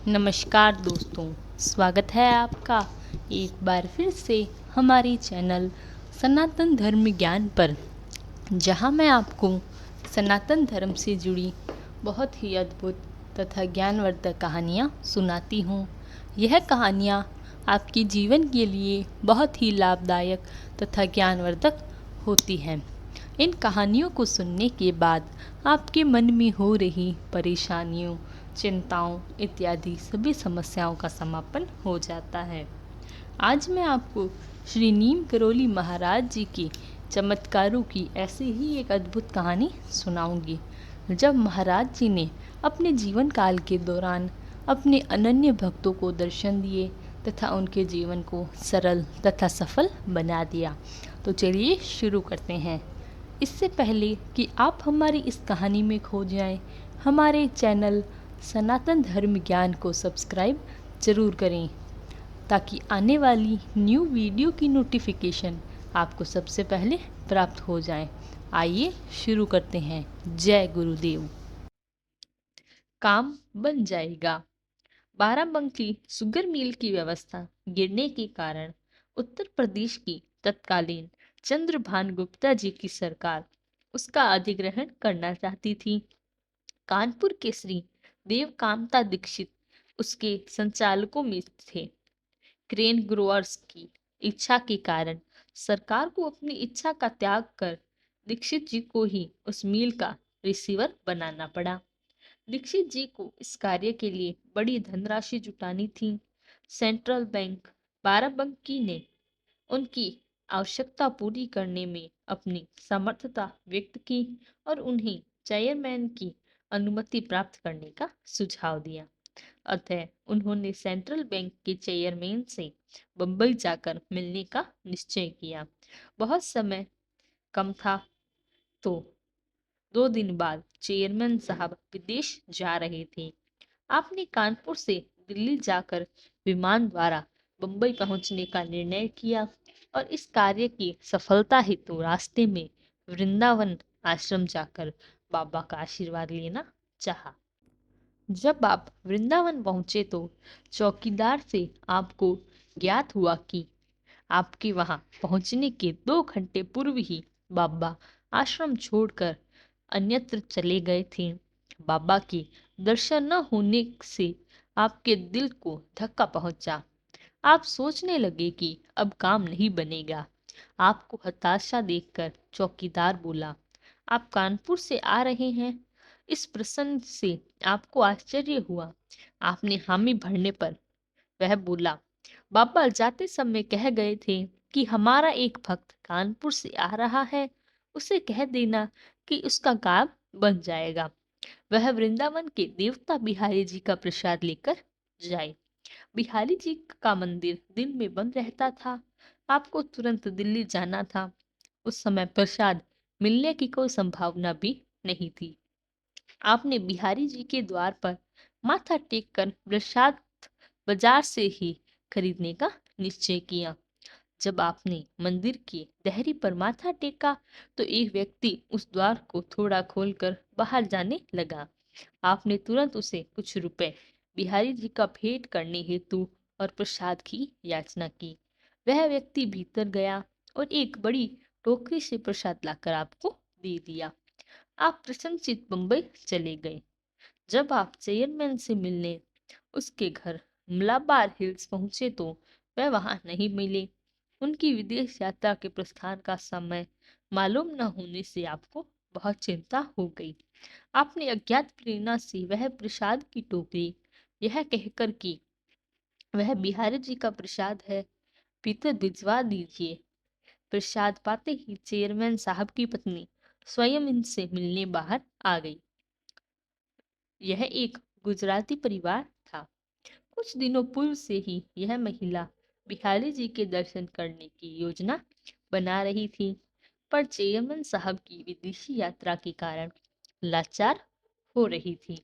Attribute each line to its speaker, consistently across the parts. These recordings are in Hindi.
Speaker 1: नमस्कार दोस्तों, स्वागत है आपका एक बार फिर से हमारे चैनल सनातन धर्म ज्ञान पर, जहां मैं आपको सनातन धर्म से जुड़ी बहुत ही अद्भुत तथा ज्ञानवर्धक कहानियां सुनाती हूं। यह कहानियां आपके जीवन के लिए बहुत ही लाभदायक तथा ज्ञानवर्धक होती हैं। इन कहानियों को सुनने के बाद आपके मन में हो रही परेशानियों, चिंताओं इत्यादि सभी समस्याओं का समापन हो जाता है। आज मैं आपको श्री नीम करोली महाराज जी के चमत्कारों की ऐसी ही एक अद्भुत कहानी सुनाऊंगी, जब महाराज जी ने अपने जीवन काल के दौरान अपने अनन्य भक्तों को दर्शन दिए तथा उनके जीवन को सरल तथा सफल बना दिया। तो चलिए शुरू करते हैं। इससे पहले कि आप हमारी इस कहानी में खो जाएं, हमारे चैनल सनातन धर्म ज्ञान को सब्सक्राइब ज़रूर करें, ताकि आने वाली न्यू वीडियो की नोटिफिकेशन आपको सबसे पहले प्राप्त हो जाए। आइए शुरू करते हैं। जय गुरुदेव। काम बन जाएगा। बाराबंकी शुगर मिल की व्यवस्था गिरने के कारण उत्तर प्रदेश की तत्कालीन चंद्रभान गुप्ता जी की सरकार उसका अधिग्रहण करना चाहती थी। कानपुर के श्री देवकांता दीक्षित उसके संचालकों में थे। क्रेन ग्रोवर्स की इच्छा के कारण सरकार को अपनी इच्छा का त्याग कर दीक्षित जी को ही उस मिल का रिसीवर बनाना पड़ा। दीक्षित जी को इस कार्य के लिए बड़ी धनराशि जुटानी थी। सेंट्रल बैंक बाराबंकी ने उनकी आवश्यकता पूरी करने में अपनी समर्थता व्यक्त की और उन्हें चेयरमैन की अनुमति प्राप्त करने का सुझाव दिया। अतः उन्होंने सेंट्रल बैंक के चेयरमैन से बंबई जाकर मिलने का निश्चय किया। बहुत समय कम था, तो 2 दिन बाद चेयरमैन साहब विदेश जा रहे थे। आपने कानपुर से दिल्ली जाकर विमान द्वारा बंबई पहुंचने का निर्णय किया और इस कार्य की सफलता हेतु रास्ते में वृंदावन आश्रम जाकर बाबा का आशीर्वाद लेना चाहा। जब आप वृंदावन पहुंचे तो चौकीदार से आपको ज्ञात हुआ कि आपके वहां पहुंचने के 2 घंटे पूर्व ही बाबा आश्रम छोड़कर अन्यत्र चले गए थे। बाबा के दर्शन न होने से आपके दिल को धक्का पहुंचा। आप सोचने लगे कि अब काम नहीं बनेगा। आपको हताशा देखकर चौकीदार बोला, आप कानपुर से आ रहे हैं? इस प्रश्न से आपको आश्चर्य हुआ। आपने हामी भरने पर वह बोला, बाबा जाते समय कह गए थे कि हमारा एक भक्त कानपुर से आ रहा है, उसे कह देना कि उसका काम बन जाएगा। वह वृंदावन के देवता बिहारी जी का प्रसाद लेकर जाए। बिहारी जी का मंदिर दिन में बंद रहता था। आपको तुरंत दिल्ली जाना था। उस समय प्रसाद मिलने की कोई संभावना भी नहीं थी। आपने बिहारी जी के द्वार पर माथा टेक कर प्रसाद बाजार से ही खरीदने का निश्चय किया। जब आपने मंदिर की देहरी पर माथा टेका तो एक व्यक्ति उस द्वार को थोड़ा खोलकर बाहर जाने लगा। आपने तुरंत उसे कुछ रुपए बिहारी जी का भेंट करने हेतु और प्रसाद की याचना की। वह व्यक्ति भीतर गया और एक बड़ी टोकरी से प्रसाद लाकर आपको दे दिया। आप प्रसन्नचित्त मुंबई चले गए। जब आप चेयरमैन से मिलने उसके घर मलाबार हिल्स पहुंचे तो वह वहां नहीं मिले। उनकी विदेश यात्रा के प्रस्थान का समय मालूम न होने से आपको बहुत चिंता हो गई। आपने अज्ञात प्रेरणा से वह प्रसाद की टोकरी यह कहकर कि वह बिहारी जी का प्रसाद है, पीकर भिजवा दीजिए। प्रसाद पाते ही चेयरमैन साहब की पत्नी स्वयं इनसे मिलने बाहर आ गई। यह एक गुजराती परिवार था। कुछ दिनों पूर्व से ही यह महिला बिहारी जी के दर्शन करने की योजना बना रही थी, पर चेयरमैन साहब की विदेशी यात्रा के कारण लाचार हो रही थी।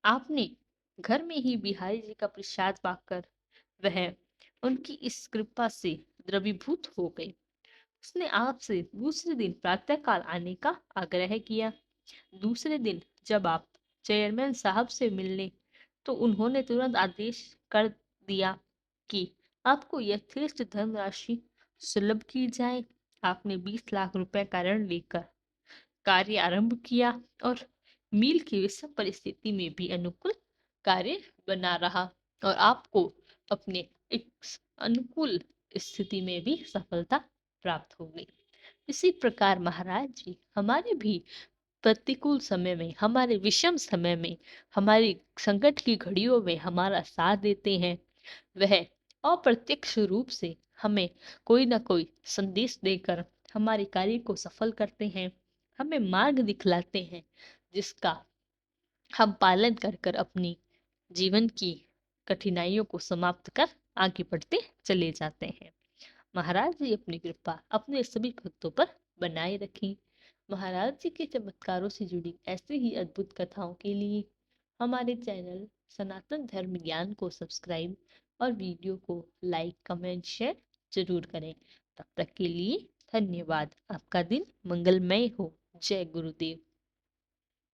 Speaker 1: आपने घर में ही बिहारी जी का प्रसाद पाकर वह उनकी इस कृपा से द्रवीभूत हो गई। उसने आपसे दूसरे दिन प्रातःकाल आने का आग्रह किया। दूसरे दिन जब आप चेयरमैन साहब से मिलने तो उन्होंने तुरंत आदेश कर दिया कि आपको यथेष्ट धनराशि सुलभ की जाए। आपने 20 लाख रुपए का ऋण लेकर कार्य आरंभ किया और मील की विषम परिस्थिति में भी अनुकूल कार्य बना रहा और आपको अपने इस अनुकूल स्थिति में भी सफलता प्राप्त हो गई। इसी प्रकार महाराज जी हमारे भी प्रतिकूल समय में, हमारे विषम समय में, हमारी संकट की घड़ियों में हमारा साथ देते हैं। वह अप्रत्यक्ष रूप से हमें कोई ना कोई संदेश देकर हमारे कार्य को सफल करते हैं, हमें मार्ग दिखलाते हैं जिसका हम पालन कर कर अपनी जीवन की कठिनाइयों को समाप्त कर आगे बढ़ते चले जाते हैं। महाराज जी अपनी कृपा अपने सभी भक्तों पर बनाए रखें। महाराज जी के चमत्कारों से जुड़ी ऐसी ही अद्भुत कथाओं के लिए हमारे चैनल सनातन धर्म ज्ञान को सब्सक्राइब और वीडियो को लाइक कमेंट शेयर जरूर करें। तब तक के लिए धन्यवाद। आपका दिन मंगलमय हो। जय गुरुदेव।